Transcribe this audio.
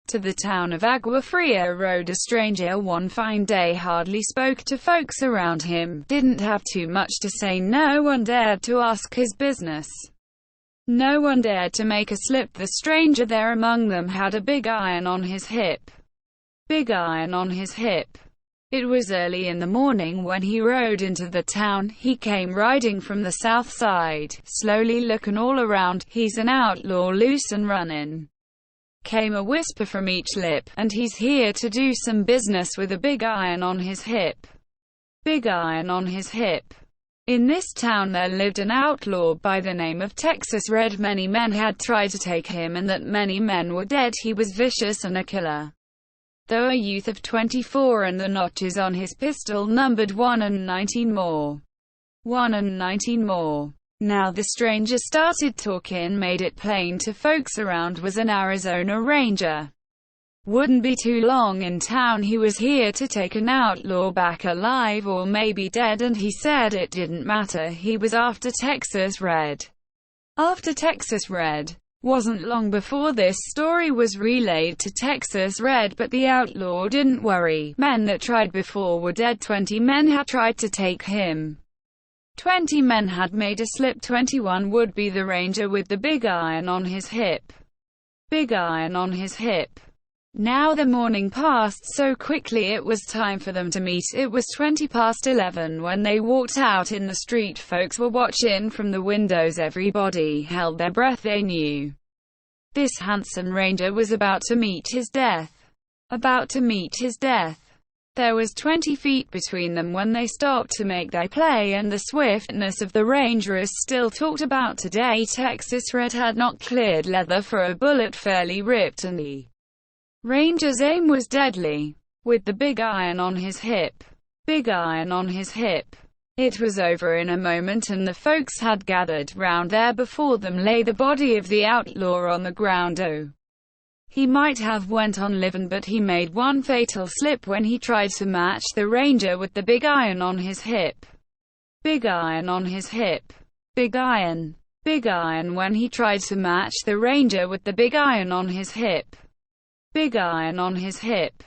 To the town of Agua Fria rode a stranger one fine day, hardly spoke to folks around him, didn't have too much to say, no one dared to ask his business. No one dared to make a slip. The stranger there among them had a big iron on his hip. Big iron on his hip. It was early in the morning when he rode into the town. He came riding from the south side, slowly looking all around. He's an outlaw, loose and runnin'. Came a whisper from each lip, and he's here to do some business with a big iron on his hip. Big iron on his hip. In this town there lived an outlaw by the name of Texas Red. Many men had tried to take him, and that many men were dead. He was vicious and a killer. Though a youth of 24, and the notches on his pistol numbered 1 and 19 more. 1 and 19 more. Now the stranger started talking, made it plain to folks around was an Arizona Ranger. Wouldn't be too long in town. He was here to take an outlaw back alive or maybe dead, and he said it didn't matter. He was after Texas Red. After Texas Red. Wasn't long before this story was relayed to Texas Red, but the outlaw didn't worry. Men that tried before were dead. 20 men had tried to take him. 20 men had made a slip. 21 would be the ranger with the big iron on his hip. Big iron on his hip. Now the morning passed so quickly it was time for them to meet. It was 11:20 when they walked out in the street. Folks were watching from the windows. Everybody held their breath. They knew this handsome ranger was about to meet his death. About to meet his death. There was 20 feet between them when they stopped to make their play, and the swiftness of the ranger is still talked about today. Texas Red had not cleared leather for a bullet, fairly ripped, and the ranger's aim was deadly. With the big iron on his hip. Big iron on his hip. It was over in a moment, and the folks had gathered round. There before them lay the body of the outlaw on the ground. Oh, he might have went on living, but he made one fatal slip when he tried to match the ranger with the big iron on his hip. Big iron on his hip. Big iron. Big iron when he tried to match the ranger with the big iron on his hip. Big iron on his hip.